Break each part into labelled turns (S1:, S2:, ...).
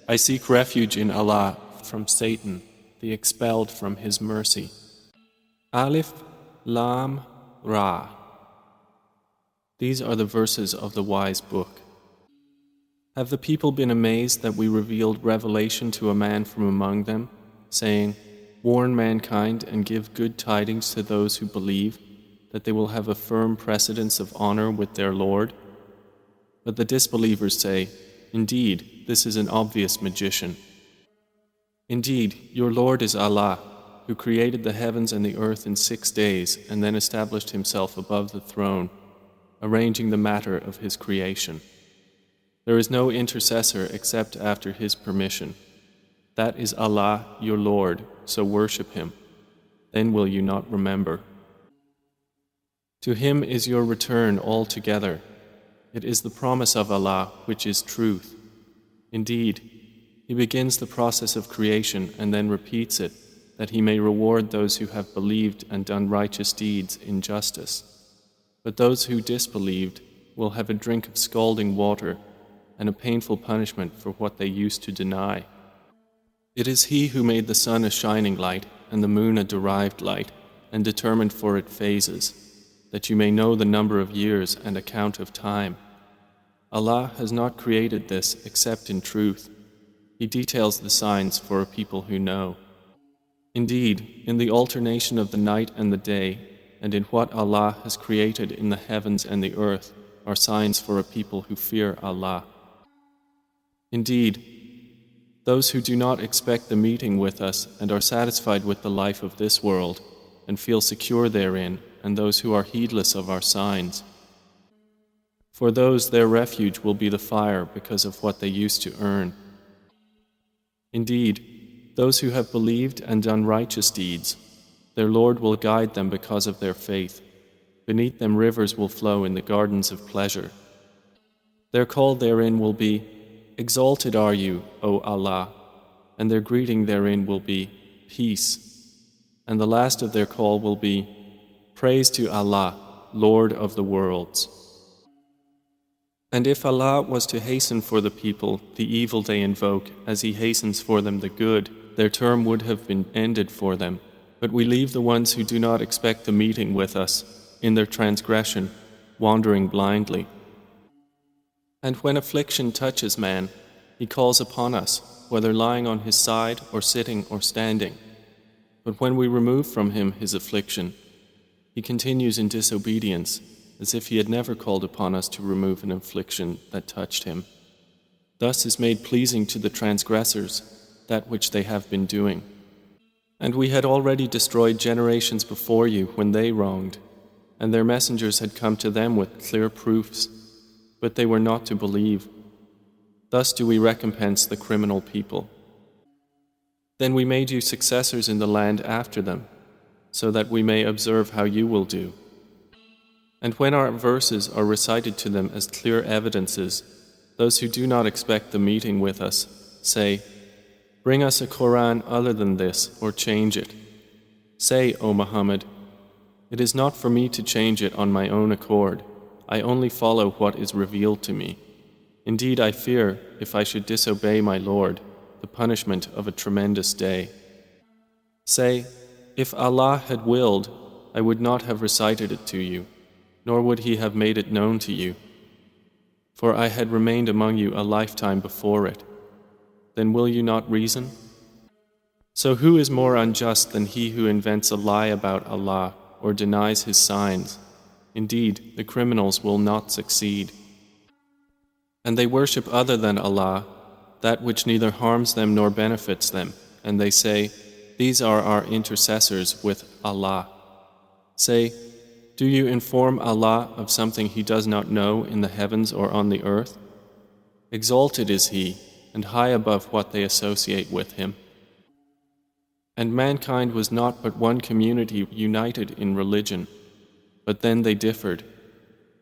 S1: I seek refuge in Allah from Satan, the expelled from His mercy. Alif, Lam, Ra. These are the verses of the wise book. Have the people been amazed that we revealed revelation to a man from among them, saying, "Warn mankind and give good tidings to those who believe, that they will have a firm precedence of honor with their Lord?" But the disbelievers say, "Indeed, this is an obvious magician." Indeed, your Lord is Allah, who created the heavens and the earth in 6 days and then established Himself above the throne, arranging the matter of His creation. There is no intercessor except after His permission. That is Allah, your Lord, so worship Him. Then will you not remember? To Him is your return altogether. It is the promise of Allah which is truth. Indeed, He begins the process of creation and then repeats it, that He may reward those who have believed and done righteous deeds in justice. But those who disbelieved will have a drink of scalding water and a painful punishment for what they used to deny. It is He who made the sun a shining light and the moon a derived light and determined for it phases, that you may know the number of years and account of time. Allah has not created this except in truth. He details the signs for a people who know. Indeed, in the alternation of the night and the day, and in what Allah has created in the heavens and the earth, are signs for a people who fear Allah. Indeed, those who do not expect the meeting with us and are satisfied with the life of this world and feel secure therein, and those who are heedless of our signs, for those their refuge will be the fire because of what they used to earn. Indeed, those who have believed and done righteous deeds, their Lord will guide them because of their faith. Beneath them rivers will flow in the gardens of pleasure. Their call therein will be, "Exalted are you, O Allah," and their greeting therein will be, "Peace." And the last of their call will be, "Praise to Allah, Lord of the worlds." And if Allah was to hasten for the people the evil they invoke as He hastens for them the good, their term would have been ended for them. But we leave the ones who do not expect the meeting with us in their transgression, wandering blindly. And when affliction touches man, he calls upon us, whether lying on his side or sitting or standing. But when we remove from him his affliction, he continues in disobedience, as if he had never called upon us to remove an affliction that touched him. Thus is made pleasing to the transgressors that which they have been doing. And we had already destroyed generations before you when they wronged, and their messengers had come to them with clear proofs, but they were not to believe. Thus do we recompense the criminal people. Then we made you successors in the land after them, so that we may observe how you will do. And when our verses are recited to them as clear evidences, those who do not expect the meeting with us say, "Bring us a Quran other than this, or change it." Say, O Muhammad, "It is not for me to change it on my own accord. I only follow what is revealed to me. Indeed, I fear, if I should disobey my Lord, the punishment of a tremendous day." Say, "If Allah had willed, I would not have recited it to you, nor would He have made it known to you. For I had remained among you a lifetime before it. Then will you not reason? So who is more unjust than he who invents a lie about Allah or denies His signs? Indeed, the criminals will not succeed. And they worship other than Allah, that which neither harms them nor benefits them, and they say, "These are our intercessors with Allah." Say, "Do you inform Allah of something He does not know in the heavens or on the earth? Exalted is He, and high above what they associate with Him." And mankind was not but one community united in religion, but then they differed.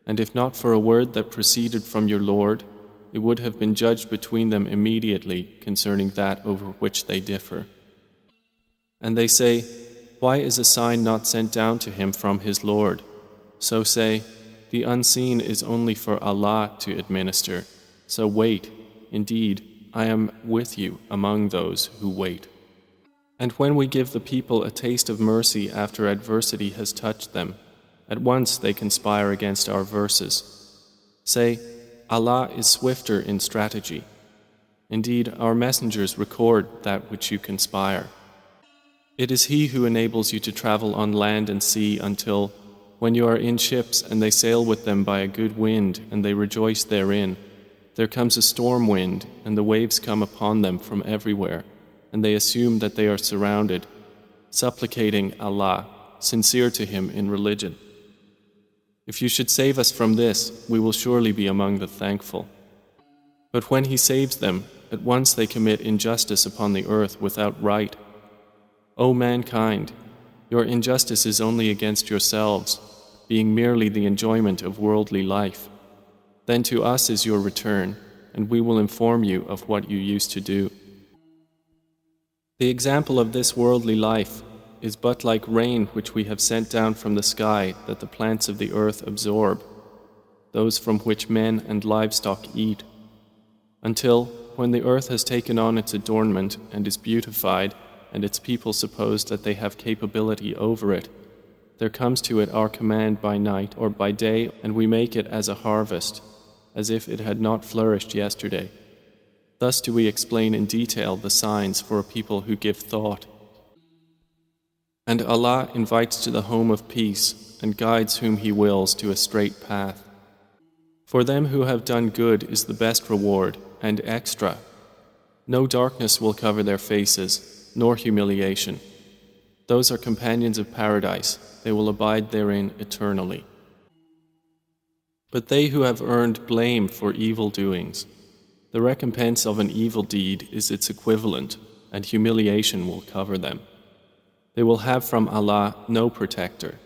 S1: And if not for a word that proceeded from your Lord, it would have been judged between them immediately concerning that over which they differ. And they say, "Why is a sign not sent down to him from his Lord?" So say, "The unseen is only for Allah to administer, so wait, indeed, I am with you among those who wait. And when we give the people a taste of mercy after adversity has touched them, at once they conspire against our verses. Say, Allah is swifter in strategy. Indeed, our messengers record that which you conspire. It is He who enables you to travel on land and sea until, when you are in ships and they sail with them by a good wind and they rejoice therein, there comes a storm wind and the waves come upon them from everywhere, and they assume that they are surrounded, supplicating Allah, sincere to Him in religion. If you should save us from this, we will surely be among the thankful. But when He saves them, at once they commit injustice upon the earth without right. O mankind, your injustice is only against yourselves, being merely the enjoyment of worldly life. Then to us is your return, and we will inform you of what you used to do. The example of this worldly life is but like rain which we have sent down from the sky that the plants of the earth absorb, those from which men and livestock eat, until, when the earth has taken on its adornment and is beautified, and its people suppose that they have capability over it, there comes to it our command by night or by day, and we make it as a harvest, as if it had not flourished yesterday. Thus do we explain in detail the signs for a people who give thought. And Allah invites to the home of peace and guides whom He wills to a straight path. For them who have done good is the best reward and extra. No darkness will cover their faces, nor humiliation. Those are companions of paradise, they will abide therein eternally. But they who have earned blame for evil doings, the recompense of an evil deed is its equivalent, and humiliation will cover them. They will have from Allah no protector.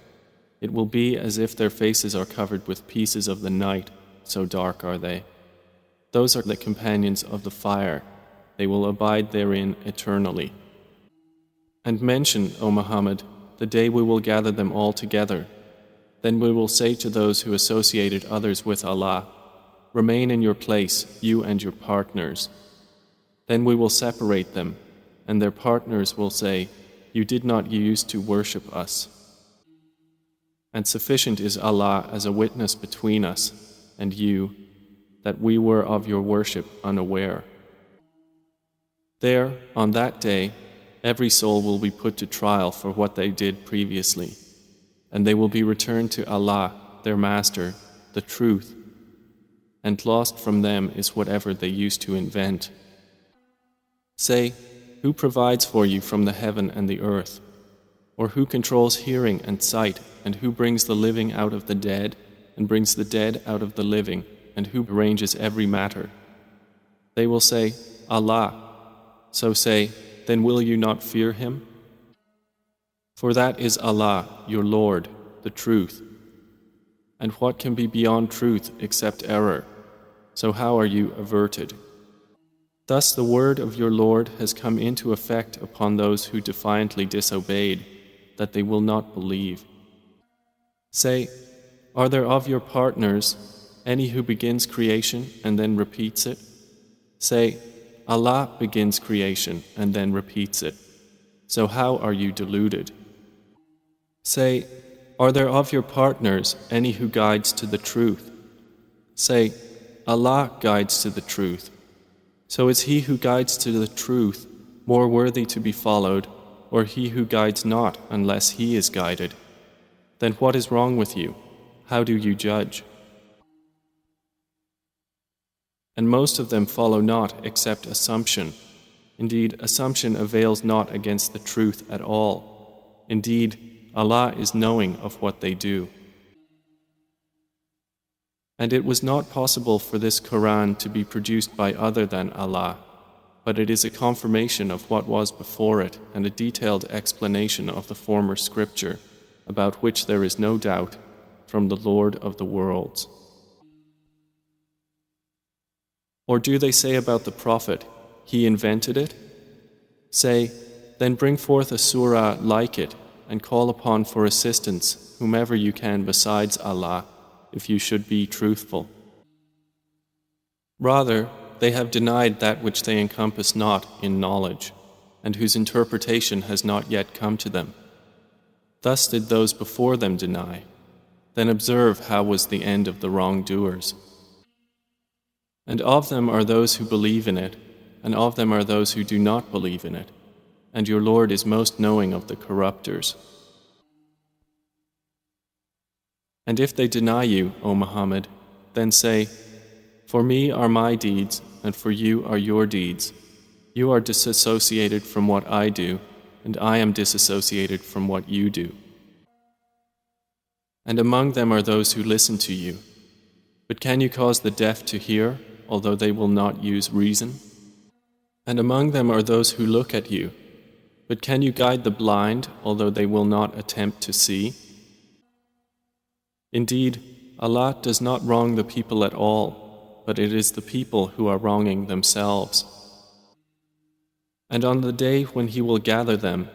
S1: It will be as if their faces are covered with pieces of the night, so dark are they. Those are the companions of the fire, they will abide therein eternally. And mention, O Muhammad, the day we will gather them all together. Then we will say to those who associated others with Allah, remain in your place, you and your partners. Then we will separate them, and their partners will say, you did not use to worship us. And sufficient is Allah as a witness between us and you, that we were of your worship unaware. There, on that day, every soul will be put to trial for what they did previously, and they will be returned to Allah, their Master, the truth, and lost from them is whatever they used to invent. Say, who provides for you from the heaven and the earth? Or who controls hearing and sight, and who brings the living out of the dead, and brings the dead out of the living, and who arranges every matter? They will say, Allah. So say, then will you not fear Him? For that is Allah, your Lord, the truth. And what can be beyond truth except error? So how are you averted? Thus the word of your Lord has come into effect upon those who defiantly disobeyed, that they will not believe. Say, are there of your partners any who begins creation and then repeats it? Say, Allah begins creation and then repeats it. So how are you deluded? Say, are there of your partners any who guides to the truth? Say, Allah guides to the truth. So is he who guides to the truth more worthy to be followed, or he who guides not unless he is guided? Then what is wrong with you? How do you judge? And most of them follow not except assumption. Indeed, assumption avails not against the truth at all. Indeed, Allah is knowing of what they do. And it was not possible for this Quran to be produced by other than Allah, but it is a confirmation of what was before it and a detailed explanation of the former scripture, about which there is no doubt, from the Lord of the worlds. Or do they say about the Prophet, he invented it? Say, then bring forth a surah like it and call upon for assistance whomever you can besides Allah, if you should be truthful. Rather, they have denied that which they encompass not in knowledge, and whose interpretation has not yet come to them. Thus did those before them deny. Then observe how was the end of the wrongdoers. And of them are those who believe in it, and of them are those who do not believe in it, and your Lord is most knowing of the corrupters. And if they deny you, O Muhammad, then say, for me are my deeds, and for you are your deeds. You are disassociated from what I do, and I am disassociated from what you do. And among them are those who listen to you. But can you cause the deaf to hear, although they will not use reason? And among them are those who look at you. But can you guide the blind, although they will not attempt to see? Indeed, Allah does not wrong the people at all, but it is the people who are wronging themselves. And on the day when He will gather them,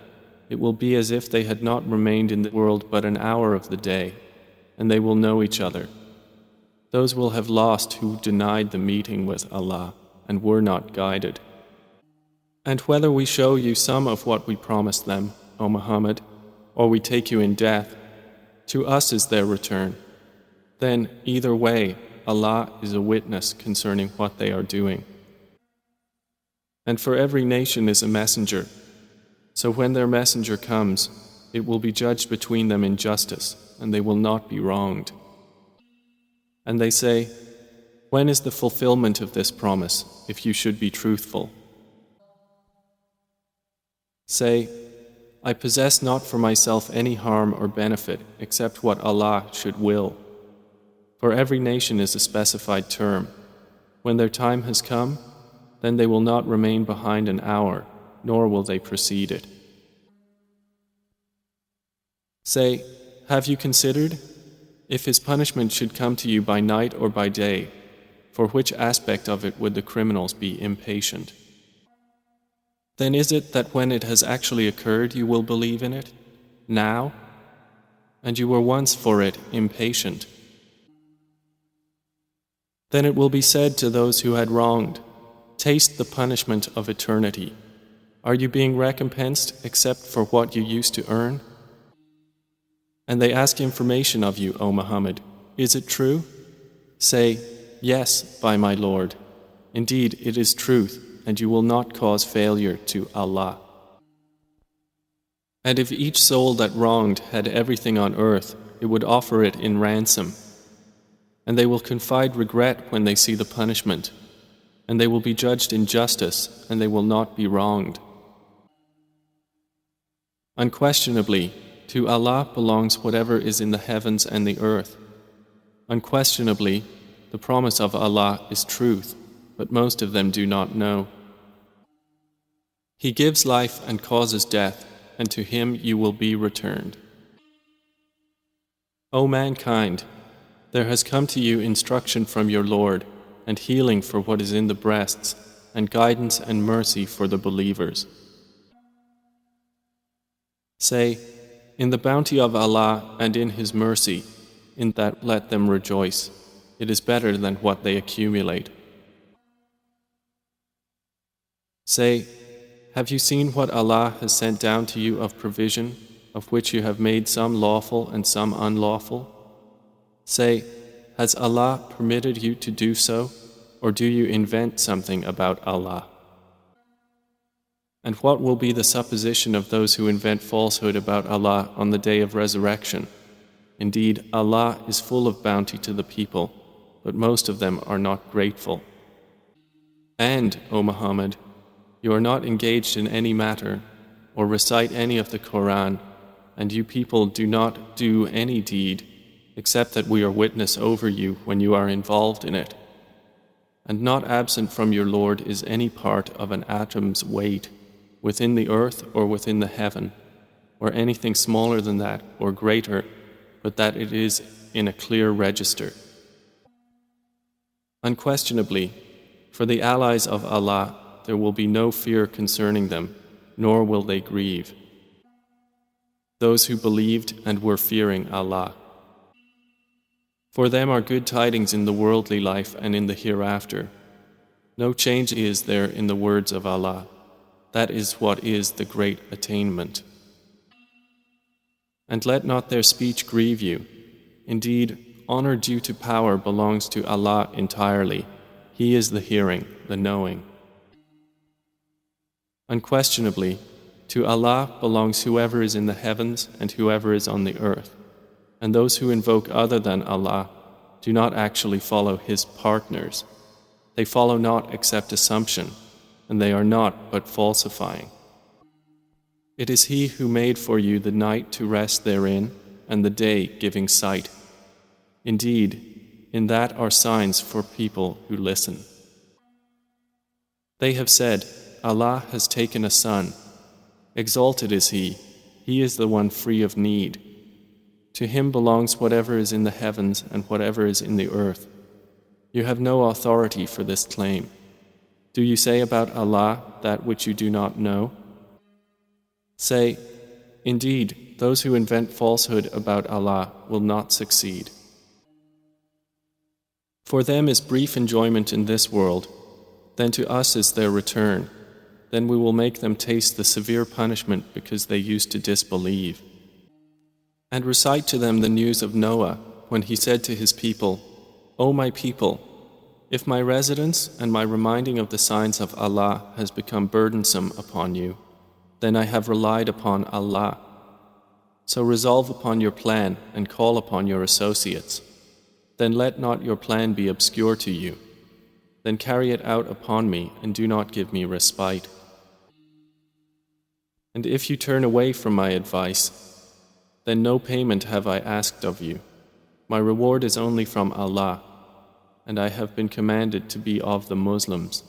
S1: it will be as if they had not remained in the world but an hour of the day, and they will know each other. Those will have lost who denied the meeting with Allah and were not guided. And whether we show you some of what we promised them, O Muhammad, or we take you in death, to us is their return. Then, either way, Allah is a witness concerning what they are doing. And for every nation is a messenger. So when their messenger comes, it will be judged between them in justice, and they will not be wronged. And they say, when is the fulfillment of this promise, if you should be truthful? Say, I possess not for myself any harm or benefit except what Allah should will. For every nation is a specified term. When their time has come, then they will not remain behind an hour, nor will they precede it. Say, have you considered? If His punishment should come to you by night or by day, for which aspect of it would the criminals be impatient? Then is it that when it has actually occurred you will believe in it? Now? And you were once for it impatient. Then it will be said to those who had wronged, taste the punishment of eternity. Are you being recompensed except for what you used to earn? And they ask information of you, O Muhammad. Is it true? Say, yes, by my Lord. Indeed, it is truth, and you will not cause failure to Allah. And if each soul that wronged had everything on earth, it would offer it in ransom. And they will confide regret when they see the punishment, and they will be judged in justice, and they will not be wronged. Unquestionably, to Allah belongs whatever is in the heavens and the earth. Unquestionably, the promise of Allah is truth, but most of them do not know. He gives life and causes death, and to Him you will be returned. O mankind, there has come to you instruction from your Lord, and healing for what is in the breasts, and guidance and mercy for the believers. Say, in the bounty of Allah and in His mercy, in that let them rejoice. It is better than what they accumulate. Say, have you seen what Allah has sent down to you of provision, of which you have made some lawful and some unlawful? Say, has Allah permitted you to do so, or do you invent something about Allah? And what will be the supposition of those who invent falsehood about Allah on the day of resurrection? Indeed, Allah is full of bounty to the people, but most of them are not grateful. And, O Muhammad, you are not engaged in any matter, or recite any of the Quran, and you people do not do any deed, except that we are witness over you when you are involved in it. And not absent from your Lord is any part of an atom's weight, within the earth or within the heaven, or anything smaller than that or greater, but that it is in a clear register. Unquestionably, for the allies of Allah, there will be no fear concerning them, nor will they grieve. Those who believed and were fearing Allah. For them are good tidings in the worldly life and in the hereafter. No change is there in the words of Allah. That is what is the great attainment. And let not their speech grieve you. Indeed, honor due to power belongs to Allah entirely. He is the hearing, the knowing. Unquestionably, to Allah belongs whoever is in the heavens and whoever is on the earth. And those who invoke other than Allah do not actually follow His partners. They follow not except assumption, and they are not but falsifying. It is He who made for you the night to rest therein, and the day giving sight. Indeed, in that are signs for people who listen. They have said, Allah has taken a son. Exalted is He is the one free of need. To Him belongs whatever is in the heavens and whatever is in the earth. You have no authority for this claim. Do you say about Allah that which you do not know? Say, indeed, those who invent falsehood about Allah will not succeed. For them is brief enjoyment in this world, then to us is their return. Then we will make them taste the severe punishment because they used to disbelieve. And recite to them the news of Noah when he said to his people, O my people, if my residence and my reminding of the signs of Allah has become burdensome upon you, then I have relied upon Allah. So resolve upon your plan and call upon your associates. Then let not your plan be obscure to you. Then carry it out upon me and do not give me respite. And if you turn away from my advice, then no payment have I asked of you. My reward is only from Allah, and I have been commanded to be of the Muslims.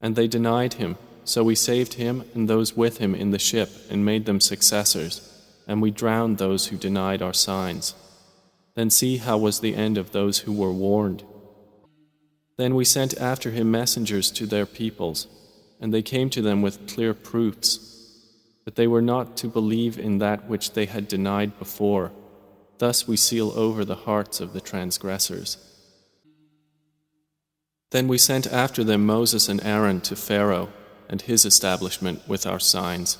S1: And they denied Him, so we saved Him and those with Him in the ship and made them successors, and we drowned those who denied our signs. Then see how was the end of those who were warned. Then we sent after Him messengers to their peoples, and they came to them with clear proofs. But they were not to believe in that which they had denied before. Thus we seal over the hearts of the transgressors. Then we sent after them Moses and Aaron to Pharaoh and his establishment with our signs,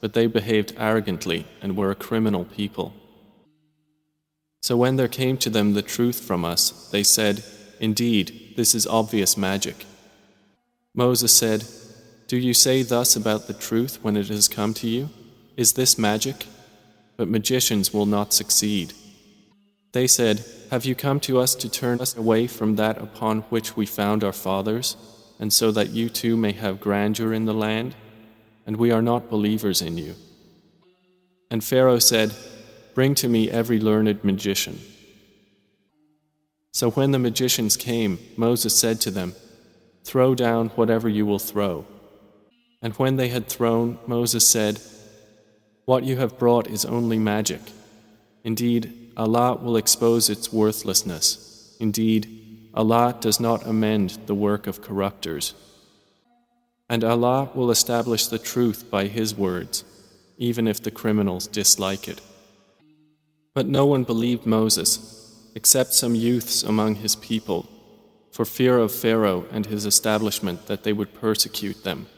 S1: but they behaved arrogantly and were a criminal people. So when there came to them the truth from us, they said, Indeed, this is obvious magic. Moses said, Do you say thus about the truth when it has come to you? Is this magic? But magicians will not succeed. They said, Have you come to us to turn us away from that upon which we found our fathers, and so that you too may have grandeur in the land? And we are not believers in you. And Pharaoh said, Bring to me every learned magician. So when the magicians came, Moses said to them, Throw down whatever you will throw. And when they had thrown, Moses said, What you have brought is only magic. Indeed, Allah will expose its worthlessness. Indeed, Allah does not amend the work of corrupters. And Allah will establish the truth by His words, even if the criminals dislike it. But no one believed Moses, except some youths among his people, for fear of Pharaoh and his establishment that they would persecute them.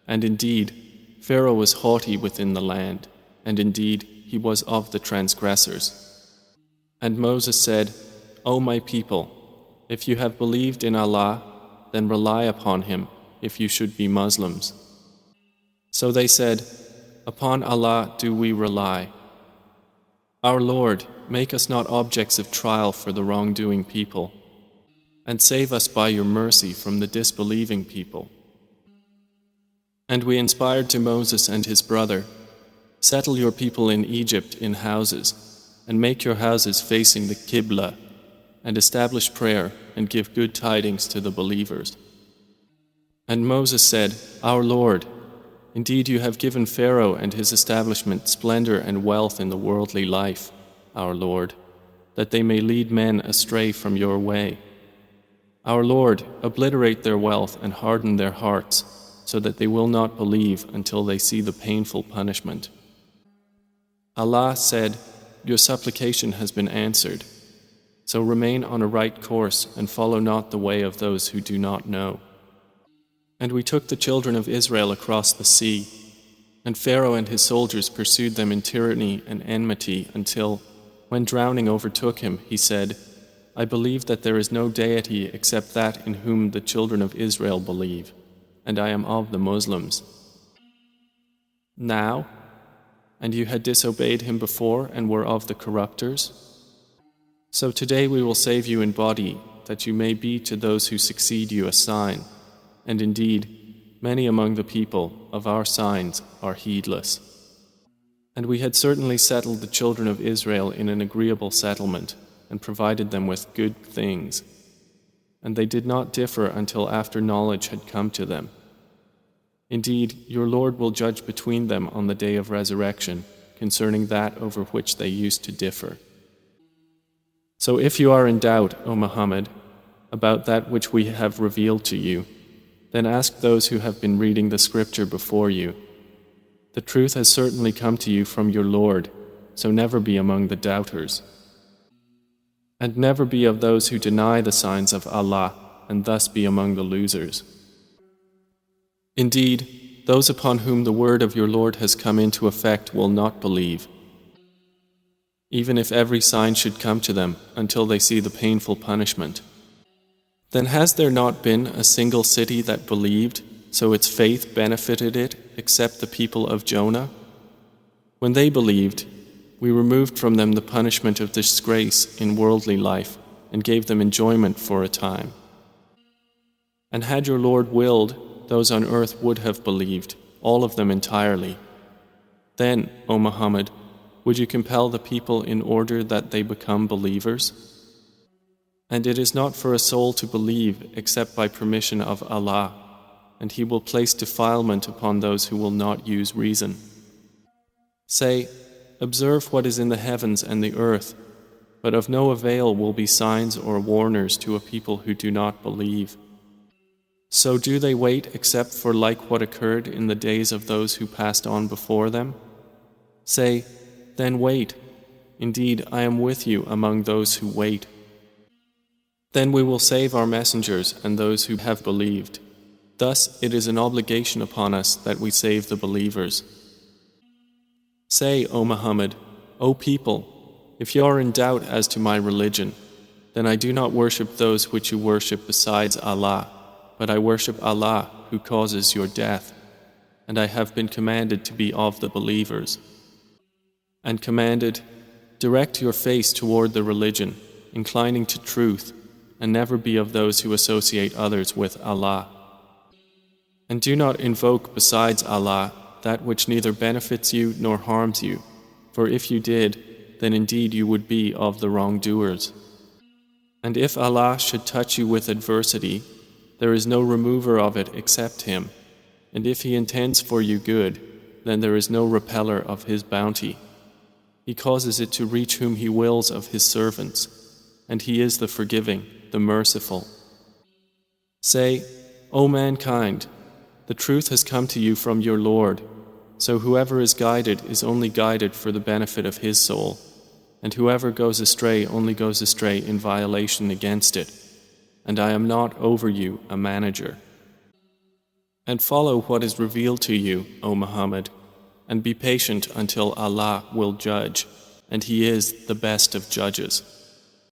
S1: And indeed, Pharaoh was haughty within the land, and indeed, he was of the transgressors. And Moses said, O my people, if you have believed in Allah, then rely upon Him if you should be Muslims. So they said, Upon Allah do we rely. Our Lord, make us not objects of trial for the wrongdoing people, and save us by your mercy from the disbelieving people. And we inspired to Moses and his brother, Settle your people in Egypt in houses, and make your houses facing the Qibla, and establish prayer and give good tidings to the believers. And Moses said, Our Lord, indeed you have given Pharaoh and his establishment splendor and wealth in the worldly life, our Lord, that they may lead men astray from your way. Our Lord, obliterate their wealth and harden their hearts, so that they will not believe until they see the painful punishment. Allah said, Your supplication has been answered. So remain on a right course and follow not the way of those who do not know. And we took the children of Israel across the sea, and Pharaoh and his soldiers pursued them in tyranny and enmity until, when drowning overtook him, he said, I believe that there is no deity except that in whom the children of Israel believe, and I am of the Muslims. Now, and you had disobeyed him before and were of the corrupters? So today we will save you in body, that you may be to those who succeed you a sign, and indeed, many among the people of our signs are heedless. And we had certainly settled the children of Israel in an agreeable settlement, and provided them with good things. And they did not differ until after knowledge had come to them. Indeed, your Lord will judge between them on the day of resurrection concerning that over which they used to differ. So if you are in doubt, O Muhammad, about that which we have revealed to you, then ask those who have been reading the scripture before you. The truth has certainly come to you from your Lord, so never be among the doubters. And never be of those who deny the signs of Allah and thus be among the losers. Indeed, those upon whom the word of your Lord has come into effect will not believe, even if every sign should come to them until they see the painful punishment. Then has there not been a single city that believed, so its faith benefited it, except the people of Jonah? When they believed, we removed from them the punishment of disgrace in worldly life and gave them enjoyment for a time. And had your Lord willed, those on earth would have believed, all of them entirely. Then, O Muhammad, would you compel the people in order that they become believers? And it is not for a soul to believe except by permission of Allah, and He will place defilement upon those who will not use reason. Say, observe what is in the heavens and the earth, but of no avail will be signs or warners to a people who do not believe. So do they wait except for like what occurred in the days of those who passed on before them? Say, then wait. Indeed, I am with you among those who wait. Then we will save our messengers and those who have believed. Thus it is an obligation upon us that we save the believers. Say, O Muhammad, O people, if you are in doubt as to my religion, then I do not worship those which you worship besides Allah, but I worship Allah who causes your death, and I have been commanded to be of the believers. And commanded, direct your face toward the religion, inclining to truth, and never be of those who associate others with Allah. And do not invoke besides Allah that which neither benefits you nor harms you, for if you did, then indeed you would be of the wrongdoers. And if Allah should touch you with adversity, there is no remover of it except Him, and if He intends for you good, then there is no repeller of His bounty. He causes it to reach whom He wills of His servants, and He is the forgiving, the merciful. Say, O mankind, the truth has come to you from your Lord, so whoever is guided is only guided for the benefit of his soul, and whoever goes astray only goes astray in violation against it, and I am not over you a manager. And follow what is revealed to you, O Muhammad, and be patient until Allah will judge, and He is the best of judges.